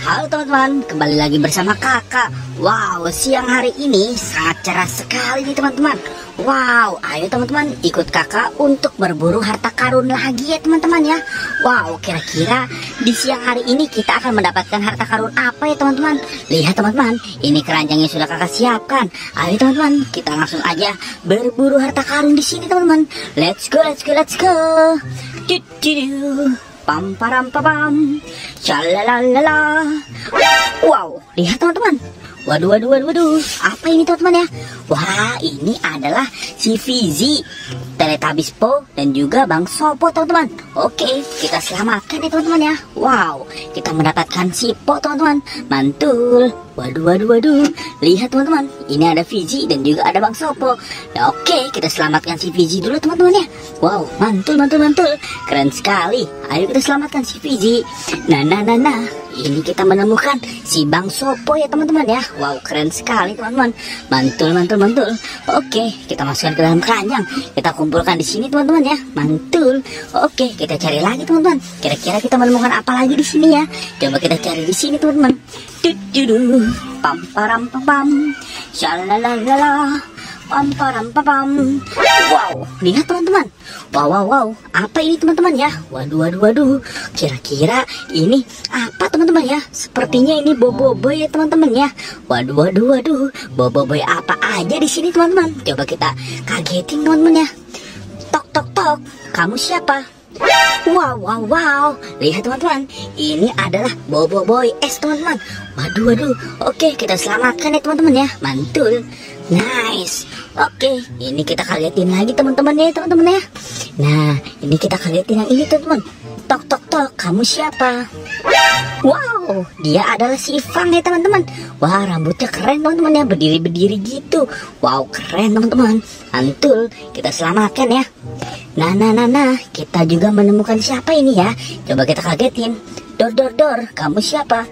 Halo teman-teman, kembali lagi bersama kakak. Wow, siang hari ini sangat cerah sekali nih teman-teman. Wow, ayo teman-teman ikut kakak untuk berburu harta karun lagi ya teman-teman ya. Wow, kira-kira di siang hari ini kita akan mendapatkan harta karun apa ya teman-teman? Lihat teman-teman, ini keranjangnya sudah kakak siapkan. Ayo teman-teman, kita langsung aja berburu harta karun di sini teman-teman. Let's go, let's go, let's go. Pam param pam, shalalalala. Wow, lihat teman-teman. Waduh, apa ini teman-teman ya? Wah, ini adalah si Fizi, Teletubbies Po, dan juga Bang Sopo teman-teman. Oke, kita selamatkan ya teman-teman ya. Wow, kita mendapatkan si Po teman-teman. Mantul. Waduh. Lihat teman-teman, ini ada Fizi dan juga ada Bang Sopo. Ya, oke, kita selamatkan si Fizi dulu teman-teman ya. Wow, mantul. Keren sekali. Ayo kita selamatkan si Fizi. Nah. Ini kita menemukan si Bang Sopo ya teman-teman ya. Wow, keren sekali teman-teman. Mantul. Oke, kita masukkan ke dalam keranjang. Kita kumpulkan di sini teman-teman ya. Mantul. Oke, kita cari lagi teman-teman. Kira-kira kita menemukan apa lagi di sini ya? Coba kita cari di sini teman-teman. Pam param pam, shalalalala. Pam param pam. Wow, lihat teman-teman. Wow, apa ini teman-teman ya? Waduh. Kira-kira ini apa teman-teman ya? Sepertinya ini boboiboy ya teman-teman ya. Waduh. Boboiboy apa aja di sini teman-teman? Coba kita kagetin teman-teman ya. Tok. Kamu siapa? Wow. Lihat teman-teman, ini adalah boboiboy es teman-teman. Waduh. Oke, kita selamatkan ya teman-teman ya. Mantul. Nice. Oke, ini kita kagetin lagi teman-teman ya teman-teman ya. Nah, ini kita kagetin yang ini teman-teman. Tok. Kamu siapa? Wow, dia adalah si Fang ya teman-teman. Wah, rambutnya keren teman-teman ya, berdiri gitu. Wow, keren teman-teman. Mantul, kita selamatkan ya. Nah, kita juga menemukan siapa ini ya. Coba kita kagetin. Dor, kamu siapa?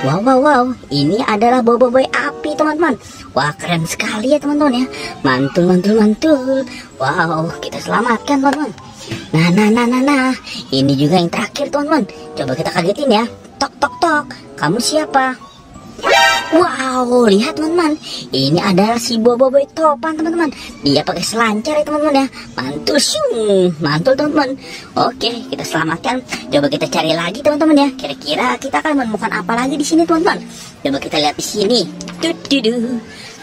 Wow, ini adalah boboiboy api teman-teman. Wah, keren sekali ya teman-teman ya. Mantul. Wow, kita selamatkan teman-teman. Nah, ini juga yang terakhir teman-teman. Coba kita kagetin ya. Tok, kamu siapa? Wow, lihat teman-teman, ini adalah si boboiboy topan teman-teman. Dia pakai selancar ya teman-teman ya. Mantul teman-teman. Oke, kita selamatkan. Coba kita cari lagi teman-teman ya. Kira-kira kita akan menemukan apa lagi di sini teman-teman? Coba kita lihat di sini.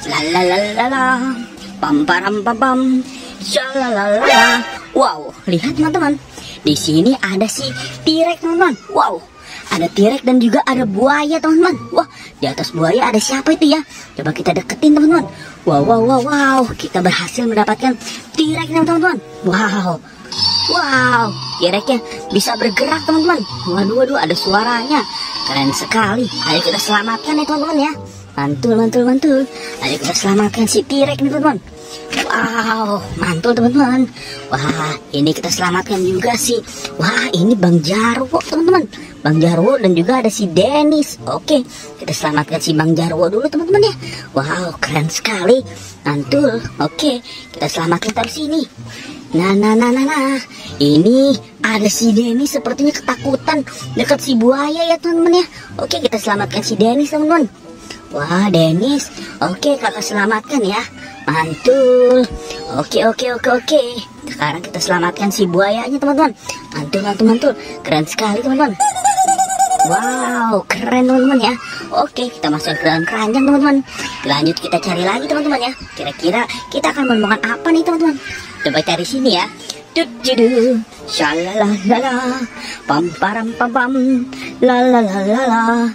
Lalalala, pam param pam, shalalala. Wow, lihat teman-teman. Di sini ada si T-Rex teman-teman. Wow. Ada T-Rex dan juga ada buaya teman-teman. Wah, di atas buaya ada siapa itu ya? Coba kita deketin teman-teman. Wow, kita berhasil mendapatkan T-Rex teman-teman. Wow, T-Rex-nya bisa bergerak teman-teman. Waduh, ada suaranya. Keren sekali. Ayo kita selamatkan ya teman-teman ya. Mantul. Ayo kita selamatkan si T-Rex nih teman-teman. Wow, mantul teman-teman. Wah, ini kita selamatkan juga sih. Wah, ini Bang Jarwo teman-teman. Bang Jarwo dan juga ada si Dennis. Oke, kita selamatkan si Bang Jarwo dulu teman-teman ya. Wow, keren sekali. Mantul. Oke, kita selamatkan terus ini. Nah. Ini ada si Dennis sepertinya ketakutan dekat si buaya ya teman-teman ya. Oke, kita selamatkan si Dennis teman-teman. Wah, Dennis. Oke, kakak selamatkan ya. Mantul. Oke. Sekarang kita selamatkan si buayanya teman-teman. Mantul. Keren sekali teman-teman. Wow, keren teman-teman ya. Oke, kita masuk ke dalam keranjang teman-teman. Lanjut kita cari lagi teman-teman ya. Kira-kira kita akan menemukan apa nih teman-teman? Coba cari sini ya. Shalalalala, pam param pam, lalalala.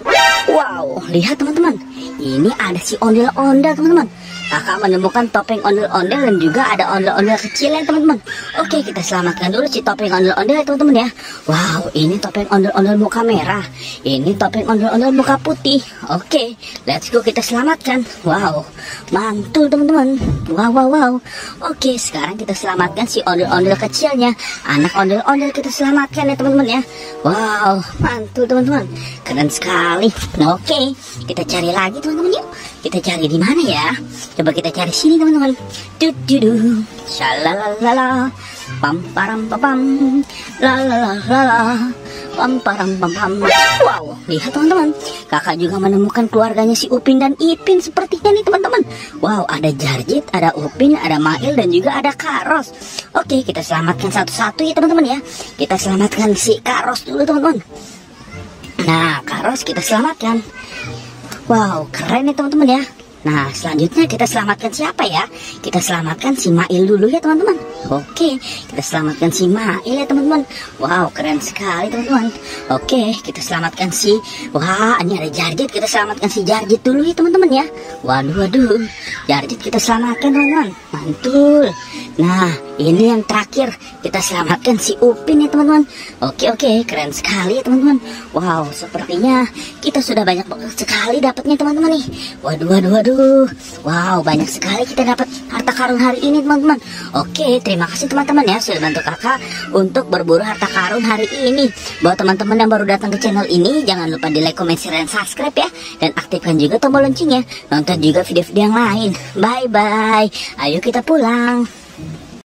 Wow, lihat teman-teman. Ini ada si ondel-ondel teman-teman. Kakak menemukan topeng ondel-ondel dan juga ada ondel-ondel kecil ya teman-teman. Oke, kita selamatkan dulu si topeng ondel-ondel ya teman-teman ya. Wow, ini topeng ondel-ondel muka merah. Ini topeng ondel-ondel muka putih. Oke, let's go kita selamatkan. Wow, mantul teman-teman. Wow. Oke, sekarang kita selamatkan si ondel-ondel kecilnya. Anak ondel-ondel kita selamatkan ya teman-teman ya. Wow, mantul teman-teman. Keren sekali. Oke, kita cari lagi teman-teman yuk. Kita cari di mana ya? Coba kita cari sini teman-teman. Shalalalala, Pam param pam pam. La la la la la. Pam param pam pam. Wow, lihat teman-teman, kakak juga menemukan keluarganya si Upin dan Ipin sepertinya nih teman-teman. Wow, ada Jarjit, ada Upin, ada Mail, dan juga ada Kak Ros. Oke, kita selamatkan satu-satu ya teman-teman ya. Kita selamatkan si Kak Ros dulu teman-teman. Nah, Kak Ros kita selamatkan. Wow, keren nih teman-teman ya. Nah, selanjutnya kita selamatkan siapa ya? Kita selamatkan si Mail dulu ya teman-teman. Oke, kita selamatkan si Mail ya teman-teman. Wow, keren sekali teman-teman. Oke, kita selamatkan si... Wah, ini ada Jarjit. Kita selamatkan si Jarjit dulu ya teman-teman ya. Waduh, Jarjit kita selamatkan teman-teman. Mantul. Nah, ini yang terakhir. Kita selamatkan si Upin ya teman-teman. Oke, keren sekali ya teman-teman. Wow, sepertinya kita sudah banyak sekali dapatnya teman-teman nih. Waduh. Wow, banyak sekali kita dapat harta karun hari ini teman-teman. Oke, terima kasih teman-teman ya sudah bantu kakak untuk berburu harta karun hari ini. Buat teman-teman yang baru datang ke channel ini, jangan lupa di like, comment, share, dan subscribe ya. Dan aktifkan juga tombol loncengnya. Nonton juga video-video yang lain. Bye-bye. Ayo kita pulang.